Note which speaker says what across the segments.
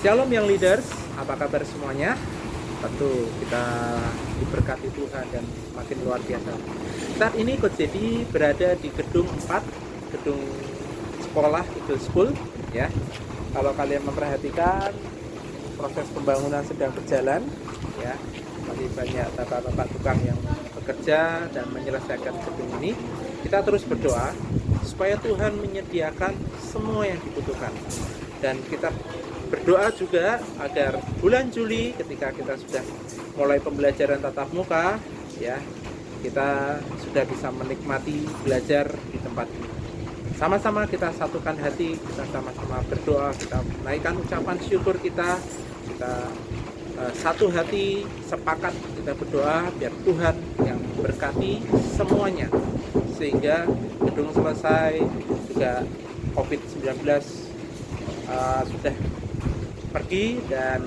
Speaker 1: Shalom yang leaders, apa kabar semuanya? Tentu kita diberkati Tuhan dan makin luar biasa. Saat ini Coach Dedi berada di gedung 4, gedung sekolah Eagle School ya. Kalau kalian memperhatikan, proses pembangunan sedang berjalan ya. Masih banyak bapak-bapak tukang yang bekerja dan menyelesaikan gedung ini. Kita terus berdoa supaya Tuhan menyediakan semua yang dibutuhkan. Dan kita berdoa juga agar bulan Juli ketika kita sudah mulai pembelajaran tatap muka ya, kita sudah bisa menikmati belajar di tempat ini. Sama-sama kita satukan hati, kita sama-sama berdoa, kita menaikkan ucapan syukur kita satu hati, sepakat kita berdoa biar Tuhan yang berkati semuanya sehingga gedung selesai, juga COVID-19 sudah pergi dan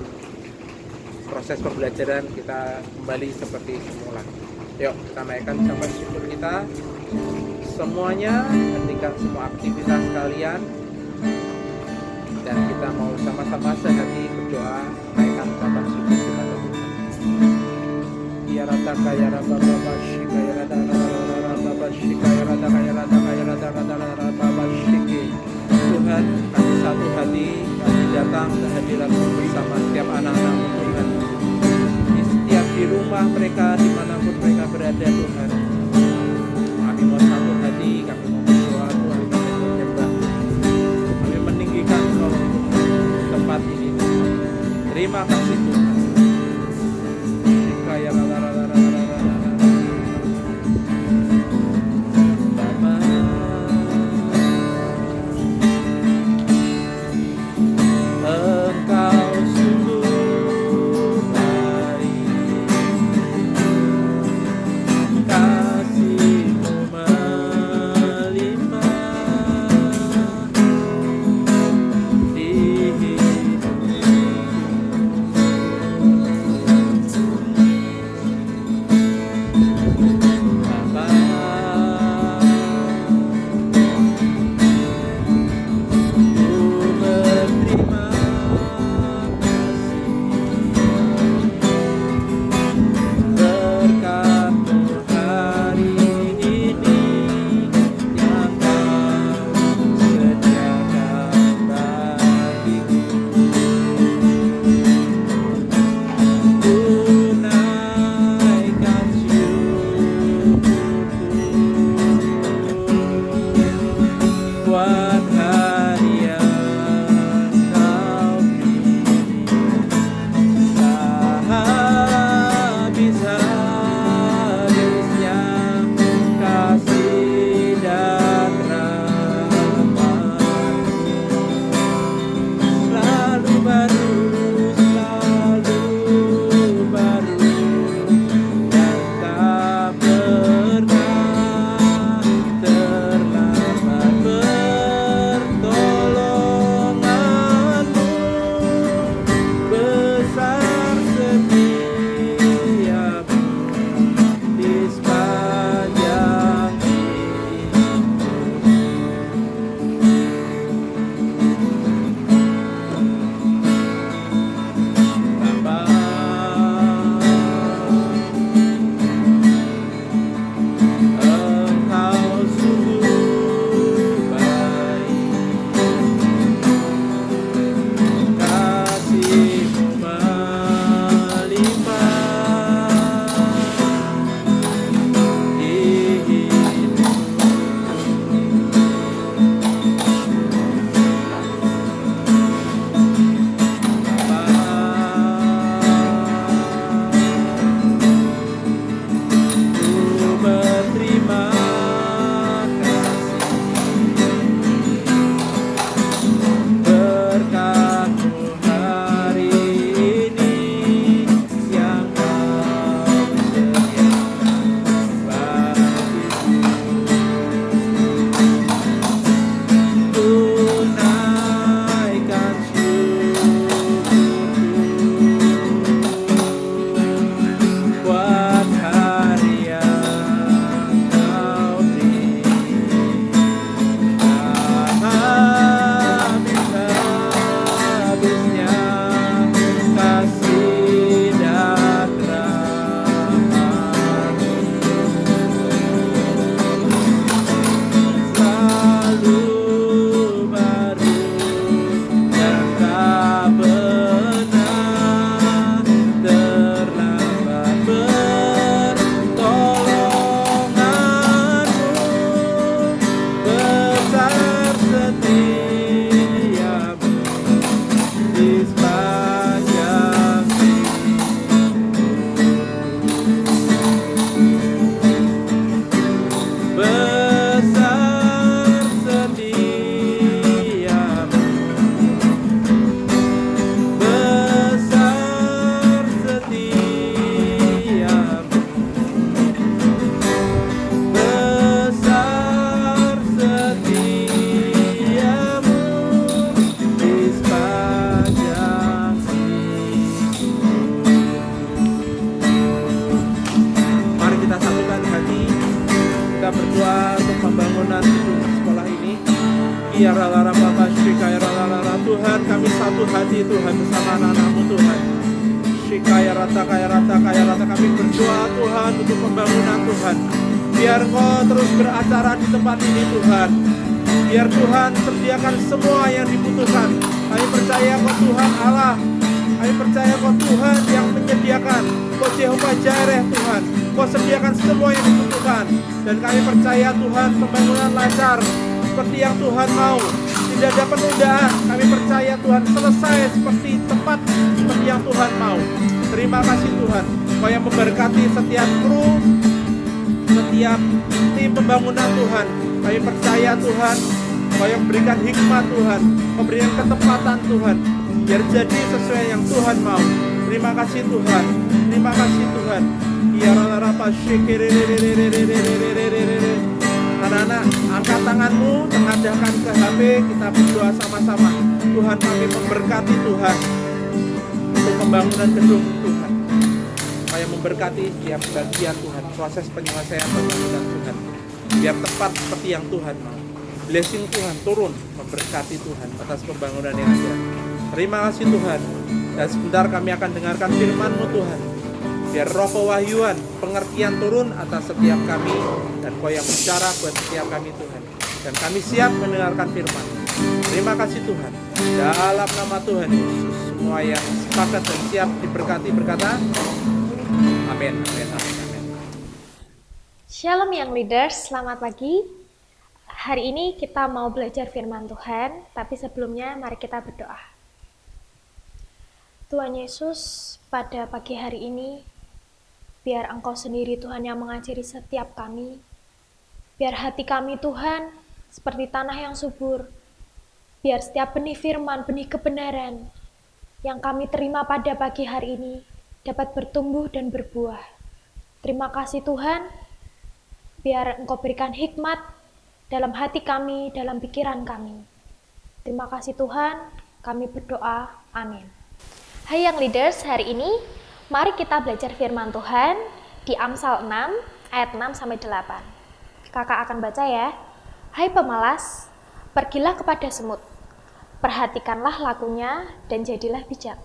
Speaker 1: proses pembelajaran kita kembali seperti semula. Yuk kita naikkan ucapan syukur kita semuanya, hentikan semua aktivitas kalian dan kita mau sama-sama sehati berdoa naikkan ucapan syukur kita ke Tuhan. Ya rata kaya rata baba shika ya rata baba shika ya rata kaya rata baba shiki. Tuhan, kami satu hati, kami datang ke hadirat-Mu bersama setiap anak-anak-Mu Tuhan. Di setiap di rumah mereka, dimanapun mereka berada Tuhan. Kami mau satu hati, kami mau berdoa Tuhan, kami mau menyembah. Kami meninggikan Engkau di tempat ini Tuhan. Terima kasih Tuhan. Shika ya rata berdoa untuk pembangunan gedung sekolah ini. Tuhan, kami satu hati Tuhan bersama anak-anak-Mu Tuhan. Kaya rata, kami berdoa Tuhan untuk pembangunan Tuhan. Biar Engkau terus beracara di tempat ini Tuhan. Biar Tuhan sediakan semua yang dibutuhkan. Kami percaya Kau Tuhan Allah. Kami percaya Kau Tuhan yang menyediakan. Kau Jehovah Jireh Tuhan. Kau sediakan semua yang dibutuhkan. Dan kami percaya Tuhan pembangunan lancar seperti yang Tuhan mau. Tidak ada penundaan. Kami percaya Tuhan selesai seperti tepat seperti yang Tuhan mau. Terima kasih Tuhan. Kau yang memberkati setiap kru, setiap tim pembangunan Tuhan. Kami percaya Tuhan, Kau yang memberikan hikmat Tuhan, memberikan ketepatan Tuhan, biar jadi sesuai yang Tuhan mau. Terima kasih Tuhan. Terima kasih Tuhan. Anak-anak, angkat tanganmu, tengadahkan ke HP, kita berdoa sama-sama. Tuhan, kami memberkati Tuhan untuk pembangunan gedung Tuhan. Kau memberkati setiap bagian Tuhan, proses penyelesaian pembangunan Tuhan. Biar tepat seperti yang Tuhan mau. Blessing Tuhan turun, memberkati Tuhan atas pembangunan yang ada. Terima kasih Tuhan. Dan sebentar kami akan dengarkan firman-Mu Tuhan. Biar roh pewahyuan, pengertian turun atas setiap kami. Dan Kau yang bicara buat setiap kami Tuhan. Dan kami siap mendengarkan firman. Terima kasih Tuhan. Dalam nama Tuhan Yesus, semua yang sepakat dan siap diberkati berkata, amin, amin, amin, amin.
Speaker 2: Shalom Young Leaders, selamat pagi. Hari ini kita mau belajar firman Tuhan, tapi sebelumnya mari kita berdoa. Tuhan Yesus, pada pagi hari ini, biar Engkau sendiri Tuhan yang mengajari setiap kami. Biar hati kami Tuhan seperti tanah yang subur. Biar setiap benih firman, benih kebenaran yang kami terima pada pagi hari ini dapat bertumbuh dan berbuah. Terima kasih Tuhan, biar Engkau berikan hikmat dalam hati kami, dalam pikiran kami. Terima kasih Tuhan, kami berdoa, amin. Hai Young Leaders, hari ini mari kita belajar firman Tuhan di Amsal 6 ayat 6-8. Kakak akan baca ya. Hai pemalas, pergilah kepada semut. Perhatikanlah lakunya dan jadilah bijak.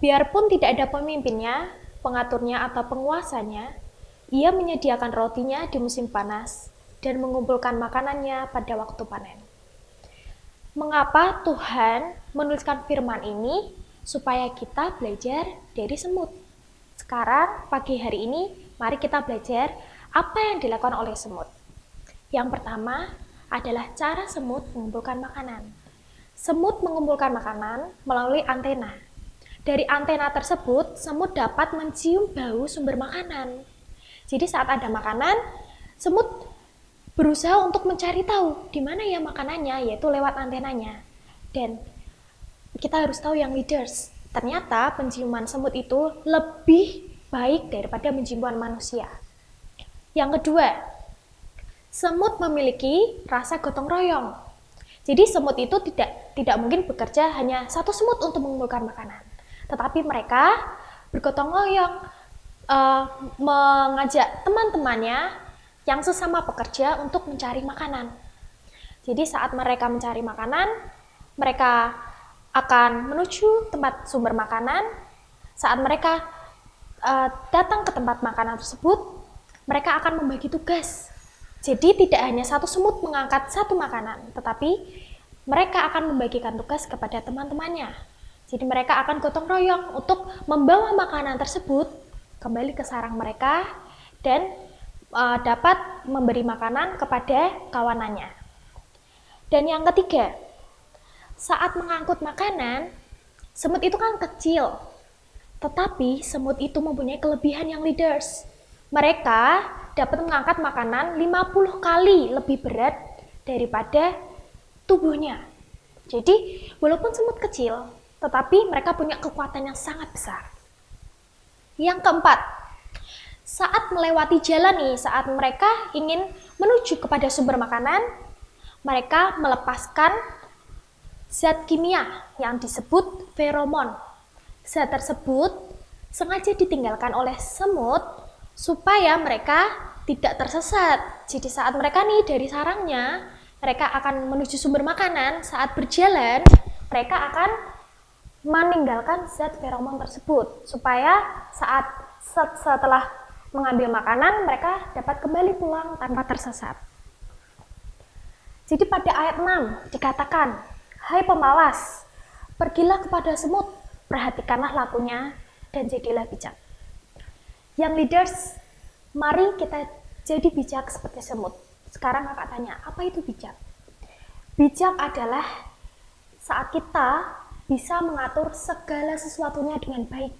Speaker 2: Biarpun tidak ada pemimpinnya, pengaturnya atau penguasanya, ia menyediakan rotinya di musim panas dan mengumpulkan makanannya pada waktu panen. Mengapa Tuhan menuliskan firman ini? Supaya kita belajar dari semut. Sekarang, pagi hari ini, mari kita belajar apa yang dilakukan oleh semut. Yang pertama adalah cara semut mengumpulkan makanan. Semut mengumpulkan makanan melalui antena. Dari antena tersebut, semut dapat mencium bau sumber makanan. Jadi saat ada makanan, semut berusaha untuk mencari tahu di mana ya makanannya, yaitu lewat antenanya. Dan kita harus tahu yang leaders, ternyata penciuman semut itu lebih baik daripada penciuman manusia. Yang kedua, semut memiliki rasa gotong royong. Jadi semut itu tidak mungkin bekerja hanya satu semut untuk mengumpulkan makanan. Tetapi mereka bergotong royong, mengajak teman-temannya yang sesama pekerja untuk mencari makanan. Jadi saat mereka mencari makanan, mereka akan menuju tempat sumber makanan. Saat mereka datang ke tempat makanan tersebut, mereka akan membagi tugas. Jadi tidak hanya satu semut mengangkat satu makanan, tetapi mereka akan membagikan tugas kepada teman-temannya. Jadi mereka akan gotong royong untuk membawa makanan tersebut kembali ke sarang mereka dan dapat memberi makanan kepada kawanannya. Dan yang ketiga, saat mengangkut makanan, semut itu kan kecil, tetapi semut itu mempunyai kelebihan yang leaders. Mereka dapat mengangkat makanan 50 kali lebih berat daripada tubuhnya. Jadi, walaupun semut kecil, tetapi mereka punya kekuatan yang sangat besar. Yang keempat, saat melewati jalan nih, saat mereka ingin menuju kepada sumber makanan, mereka melepaskan zat kimia yang disebut feromon. Zat tersebut sengaja ditinggalkan oleh semut supaya mereka tidak tersesat. Jadi saat mereka nih dari sarangnya, mereka akan menuju sumber makanan, saat berjalan, mereka akan meninggalkan zat feromon tersebut, supaya saat setelah mengambil makanan, mereka dapat kembali pulang tanpa tersesat. Jadi pada ayat 6 dikatakan, "Hai pemalas, pergilah kepada semut, perhatikanlah lakunya, dan jadilah bijak." Yang leaders, mari kita jadi bijak seperti semut. Sekarang kakak tanya, apa itu bijak? Bijak adalah saat kita bisa mengatur segala sesuatunya dengan baik.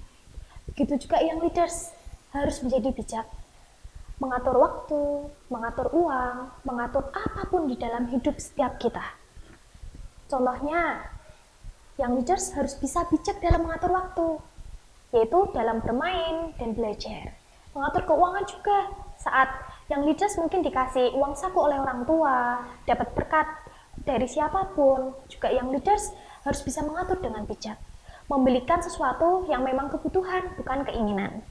Speaker 2: Begitu juga yang leaders harus menjadi bijak. Mengatur waktu, mengatur uang, mengatur apapun di dalam hidup setiap kita. Contohnya, yang leaders harus bisa bijak dalam mengatur waktu, yaitu dalam bermain dan belajar. Mengatur keuangan juga, saat yang leaders mungkin dikasih uang saku oleh orang tua, dapat berkat dari siapapun, juga yang leaders harus bisa mengatur dengan bijak. Membelikan sesuatu yang memang kebutuhan, bukan keinginan.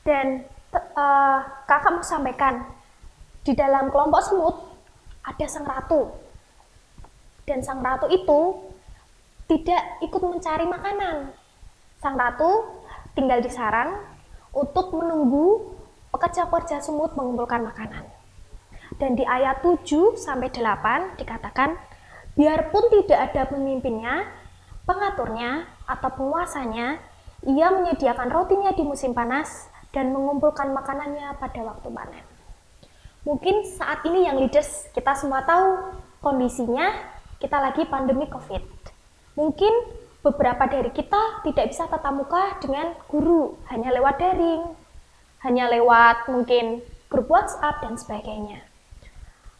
Speaker 2: Dan kakak mau sampaikan, di dalam kelompok semut ada sang ratu. Dan sang ratu itu tidak ikut mencari makanan. Sang ratu tinggal di sarang untuk menunggu pekerja-pekerja semut mengumpulkan makanan. Dan di ayat 7-8 dikatakan, biarpun tidak ada pemimpinnya, pengaturnya, atau penguasanya, ia menyediakan rotinya di musim panas dan mengumpulkan makanannya pada waktu panen. Mungkin saat ini yang leaders, kita semua tahu kondisinya, kita lagi pandemi COVID. Mungkin beberapa dari kita tidak bisa tatap muka dengan guru, hanya lewat daring, hanya lewat mungkin grup WhatsApp dan sebagainya.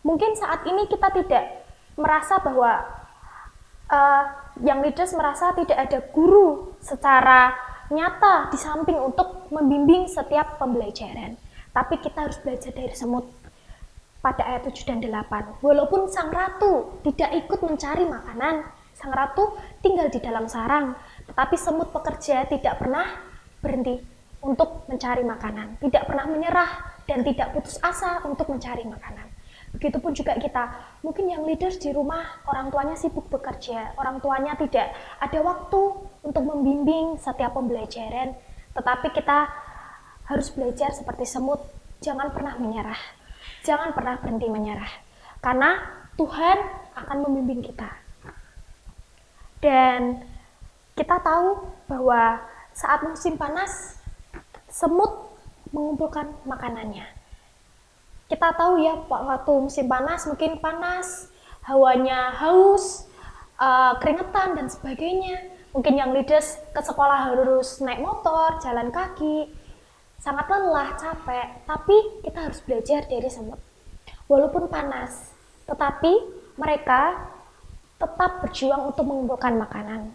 Speaker 2: Mungkin saat ini kita tidak merasa bahwa yang leaders merasa tidak ada guru secara nyata di samping untuk membimbing setiap pembelajaran. Tapi kita harus belajar dari semut. Pada ayat 7 dan 8, walaupun sang ratu tidak ikut mencari makanan, sang ratu tinggal di dalam sarang, tetapi semut pekerja tidak pernah berhenti untuk mencari makanan, tidak pernah menyerah dan tidak putus asa untuk mencari makanan. Begitupun juga kita, mungkin yang leaders di rumah, orang tuanya sibuk bekerja, orang tuanya tidak ada waktu untuk membimbing setiap pembelajaran, tetapi kita harus belajar seperti semut, jangan pernah menyerah. Jangan pernah berhenti menyerah, karena Tuhan akan membimbing kita. Dan kita tahu bahwa saat musim panas, semut mengumpulkan makanannya. Kita tahu ya, waktu musim panas mungkin panas, hawanya haus, keringetan dan sebagainya. Mungkin yang leaders ke sekolah harus naik motor, jalan kaki, sangat lelah, capek, tapi kita harus belajar dari semut. Walaupun panas, tetapi mereka tetap berjuang untuk mengumpulkan makanan.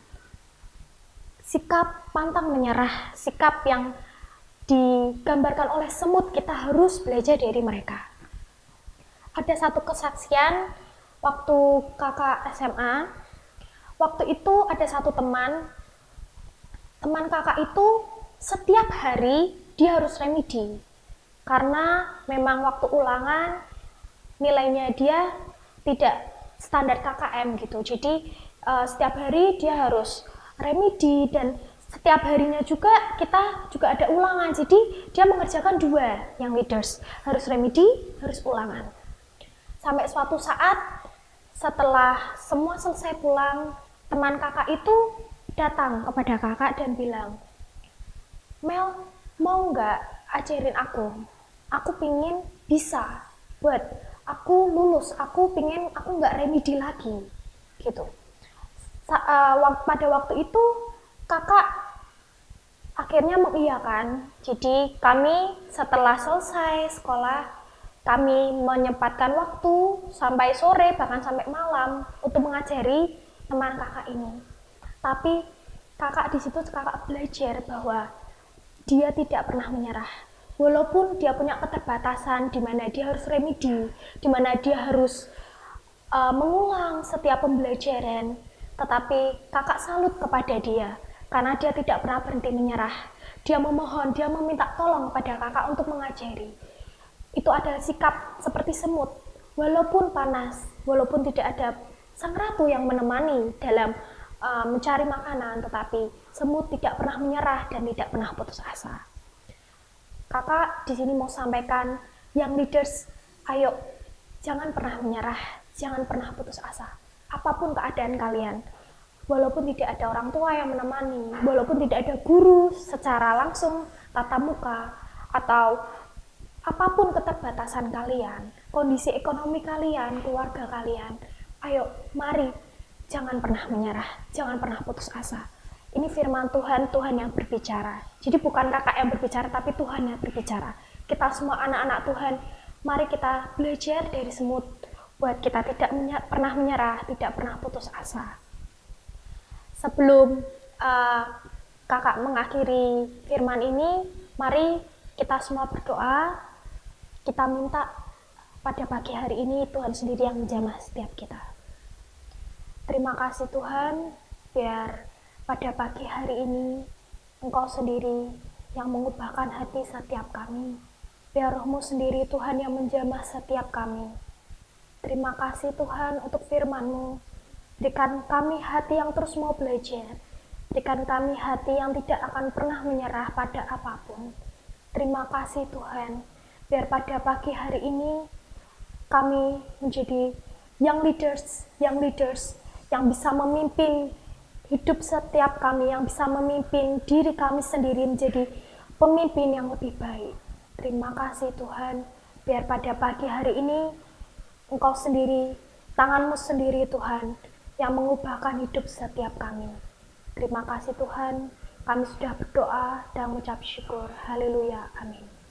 Speaker 2: Sikap pantang menyerah, sikap yang digambarkan oleh semut, kita harus belajar dari mereka. Ada satu kesaksian waktu kakak SMA, waktu itu ada satu teman kakak itu setiap hari dia harus remedi, karena memang waktu ulangan nilainya dia tidak standar KKM gitu. Jadi setiap hari dia harus remedi, dan setiap harinya juga kita juga ada ulangan. Jadi dia mengerjakan dua, yang leaders harus remedi, harus ulangan. Sampai suatu saat setelah semua selesai pulang, teman kakak itu datang kepada kakak dan bilang, "Mel, mau nggak ajarin aku? Aku pingin bisa buat aku lulus, aku nggak remedi lagi," gitu. Pada waktu itu kakak akhirnya mengiyakan. Jadi kami setelah selesai sekolah, kami menyempatkan waktu sampai sore, bahkan sampai malam untuk mengajari teman kakak ini. Tapi kakak di situ belajar bahwa dia tidak pernah menyerah. Walaupun dia punya keterbatasan di mana dia harus remedi, di mana dia harus mengulang setiap pembelajaran, tetapi kakak salut kepada dia karena dia tidak pernah berhenti menyerah. dia memohon, dia meminta tolong kepada kakak untuk mengajari. Itu adalah sikap seperti semut, walaupun panas, walaupun tidak ada sang ratu yang menemani dalam mencari makanan, tetapi semut tidak pernah menyerah dan tidak pernah putus asa. Kakak di sini mau sampaikan, young leaders, ayo jangan pernah menyerah, jangan pernah putus asa. Apapun keadaan kalian, walaupun tidak ada orang tua yang menemani, walaupun tidak ada guru secara langsung tatap muka, atau apapun keterbatasan kalian, kondisi ekonomi kalian, keluarga kalian, ayo mari jangan pernah menyerah, jangan pernah putus asa. Ini firman Tuhan, Tuhan yang berbicara. Jadi bukan kakak yang berbicara, tapi Tuhan yang berbicara. Kita semua anak-anak Tuhan, mari kita belajar dari semut, buat kita tidak pernah menyerah, tidak pernah putus asa. Sebelum kakak mengakhiri firman ini, mari kita semua berdoa. Kita minta pada pagi hari ini Tuhan sendiri yang menjamah setiap kita. Terima kasih Tuhan, biar pada pagi hari ini Engkau sendiri yang mengubahkan hati setiap kami. Biar Roh-Mu sendiri Tuhan yang menjamah setiap kami. Terima kasih Tuhan untuk firman-Mu. Berikan kami hati yang terus mau belajar. Berikan kami hati yang tidak akan pernah menyerah pada apapun. Terima kasih Tuhan. Biar pada pagi hari ini kami menjadi young leaders yang bisa memimpin hidup setiap kami, yang bisa memimpin diri kami sendiri menjadi pemimpin yang lebih baik. Terima kasih Tuhan, biar pada pagi hari ini Engkau sendiri, tangan-Mu sendiri Tuhan, yang mengubahkan hidup setiap kami. Terima kasih Tuhan, kami sudah berdoa dan mengucap syukur. Haleluya, amin.